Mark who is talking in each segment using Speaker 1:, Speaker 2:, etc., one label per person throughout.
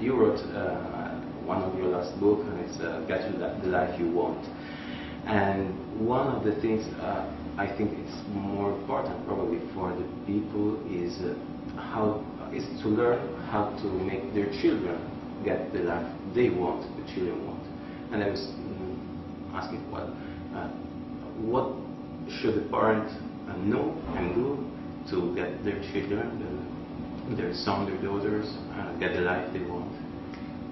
Speaker 1: you wrote one of your last book, and it's Get the Life You Want. And one of the things I think it's more important probably for the people is to learn how to make their children get the life they want, the children want. And I was asking, well, what should the parent know and do to get their children, their son, their daughters, get the life they want?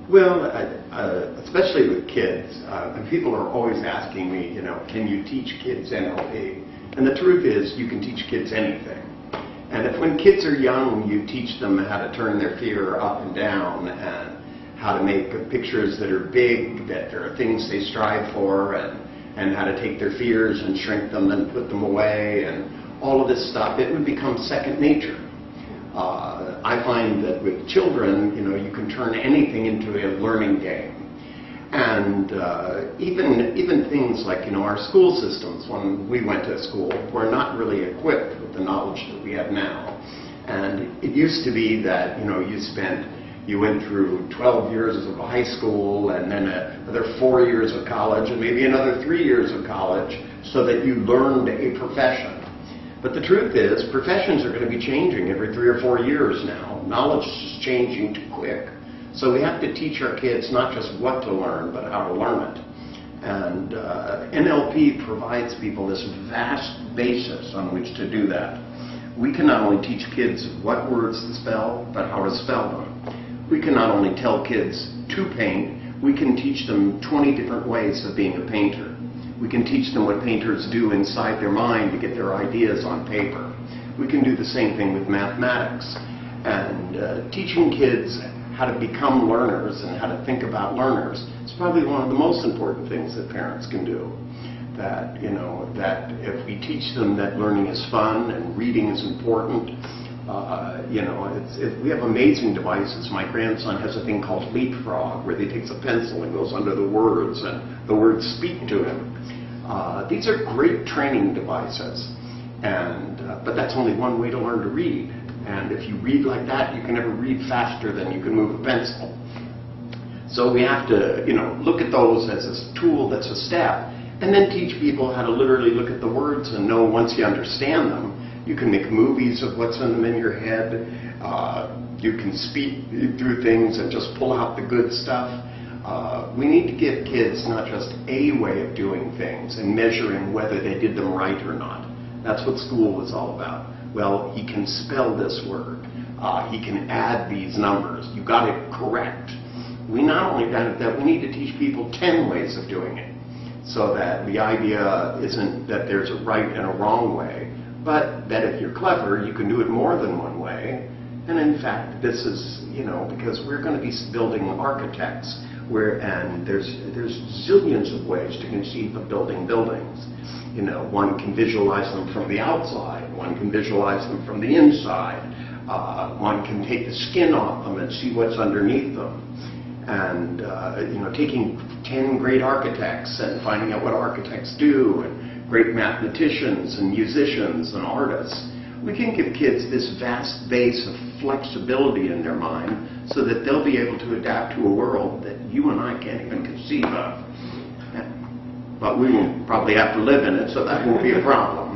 Speaker 2: Well, especially with kids, and people are always asking me, can you teach kids NLP? And the truth is, you can teach kids anything. And if when kids are young, you teach them how to turn their fear up and down, and how to make pictures that are big, that there are things they strive for, and how to take their fears and shrink them and put them away, and all of this stuff, it would become second nature. I find that with children, you can turn anything into a learning game. And even things like, our school systems, when we went to school, were not really equipped with the knowledge that we have now. And it used to be that, you went through 12 years of high school, and then another 4 years of college, and maybe another 3 years of college, so that you learned a profession. But the truth is, professions are going to be changing every 3 or 4 years now. Knowledge is changing too quick. So we have to teach our kids not just what to learn, but how to learn it. And NLP provides people this vast basis on which to do that. We can not only teach kids what words to spell, but how to spell them. We can not only tell kids to paint, we can teach them 20 different ways of being a painter. We can teach them what painters do inside their mind to get their ideas on paper. We can do the same thing with mathematics. And teaching kids how to become learners and how to think about learners is probably one of the most important things that parents can do. That, that if we teach them that learning is fun and reading is important, we have amazing devices. My grandson has a thing called Leapfrog, where he takes a pencil and goes under the words, and the words speak to him. These are great training devices, but that's only one way to learn to read. And if you read like that, you can never read faster than you can move a pencil. So we have to, look at those as a tool that's a step, and then teach people how to literally look at the words and know once you understand them, you can make movies of what's in them in your head. You can speak through things and just pull out the good stuff. We need to give kids not just a way of doing things and measuring whether they did them right or not. That's what school was all about. Well, he can spell this word. He can add these numbers. You got it correct. We not only got it, that we need to teach people 10 ways of doing it, so that the idea isn't that there's a right and a wrong way, but that if you're clever, you can do it more than one way. And in fact, this is, because we're going to be building architects, and there's zillions of ways to conceive of building buildings. One can visualize them from the outside, one can visualize them from the inside, one can take the skin off them and see what's underneath them. And, taking 10 great architects and finding out what architects do, and great mathematicians and musicians and artists, we can give kids this vast base of flexibility in their mind so that they'll be able to adapt to a world that you and I can't even conceive of. But we will probably have to live in it, so that won't be a problem.